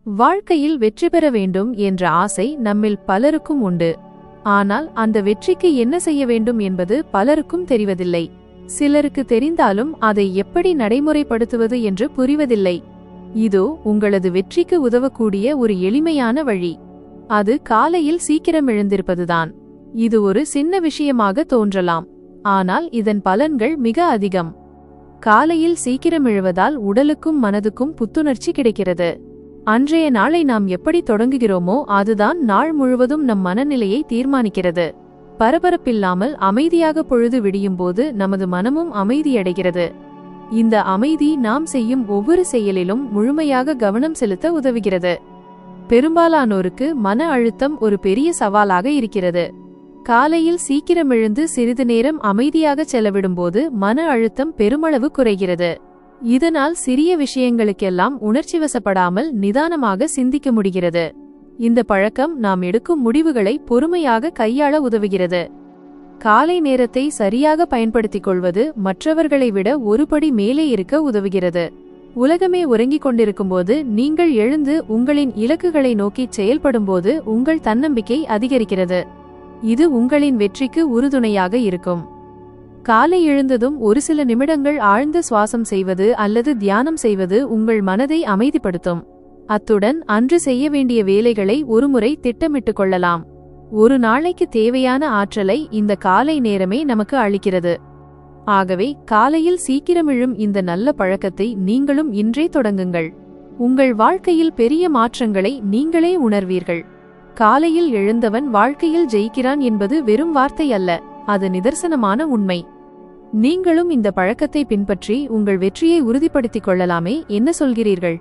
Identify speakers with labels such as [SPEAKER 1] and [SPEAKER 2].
[SPEAKER 1] வாழ்க்கையில் வெற்றி பெற வேண்டும் என்ற ஆசை நம்மில் பலருக்கும் உண்டு. ஆனால் அந்த வெற்றிக்கு என்ன செய்ய வேண்டும் என்பது பலருக்கும் தெரிவதில்லை. சிலருக்கு தெரிந்தாலும் அதை எப்படி நடைமுறைப்படுத்துவது என்று புரிவதில்லை. இதோ உங்களது வெற்றிக்கு உதவக்கூடிய ஒரு எளிமையான வழி. அது காலையில் சீக்கிரம் எழுந்திருப்பதுதான். இது ஒரு சின்ன விஷயமாக தோன்றலாம், ஆனால் இதன் பலன்கள் மிக அதிகம். காலையில் சீக்கிரம் எழுவதால் உடலுக்கும் மனதுக்கும் புத்துணர்ச்சி கிடைக்கிறது. அன்றைய நாளை நாம் எப்படி தொடங்குகிறோமோ அதுதான் நாள் முழுவதும் நம் மனநிலையை தீர்மானிக்கிறது. பரபரப்பில்லாமல் அமைதியாக பொழுது விடியும் போது நமது மனமும் அமைதியடைகிறது. இந்த அமைதி நாம் செய்யும் ஒவ்வொரு செயலிலும் முழுமையாக கவனம் செலுத்த உதவுகிறது. பெரும்பாலானோருக்கு மன அழுத்தம் ஒரு பெரிய சவாலாக இருக்கிறது. காலையில் சீக்கிரம் எழுந்து சிறிது நேரம் அமைதியாக செலவிடும்போது மன அழுத்தம் பெருமளவு குறைகிறது. இதனால் சிறிய விஷயங்களுக்கெல்லாம் உணர்ச்சிவசப்படாமல் நிதானமாக சிந்திக்க முடிகிறது. இந்த பழக்கம் நாம் எடுக்கும் முடிவுகளை பொறுமையாக கையாள உதவுகிறது. காலை நேரத்தை சரியாக பயன்படுத்திக் கொள்வது மற்றவர்களை விட ஒருபடி மேலே இருக்க உதவுகிறது. உலகமே உறங்கிக் கொண்டிருக்கும்போது நீங்கள் எழுந்து உங்களின் இலக்குகளை நோக்கி செயல்படும்போது உங்கள் தன்னம்பிக்கை அதிகரிக்கிறது. இது உங்களின் வெற்றிக்கு உறுதுணையாக இருக்கும். காலை எழுந்ததும் ஒரு சில நிமிடங்கள் ஆழ்ந்த சுவாசம் செய்வது அல்லது தியானம் செய்வது உங்கள் மனதை அமைதிப்படுத்தும். அத்துடன் அன்று செய்ய வேண்டிய வேலைகளை ஒருமுறை திட்டமிட்டுக் கொள்ளலாம். ஒரு நாளைக்கு தேவையான ஆற்றலை இந்த காலை நேரமே நமக்கு அளிக்கிறது. ஆகவே காலையில் சீக்கிரம் எழும் இந்த நல்ல பழக்கத்தை நீங்களும் இன்றே தொடங்குங்கள். உங்கள் வாழ்க்கையில் பெரிய மாற்றங்களை நீங்களே உணர்வீர்கள். காலையில் எழுந்தவன் வாழ்க்கையில் ஜெயிக்கிறான் என்பது வெறும் வார்த்தை அல்ல, அது நிதர்சனமான உண்மை. நீங்களும் இந்த பழக்கத்தை பின்பற்றி உங்கள் வெற்றியை உறுதிப்படுத்திக் கொள்ளலாமே, என்ன சொல்கிறீர்கள்?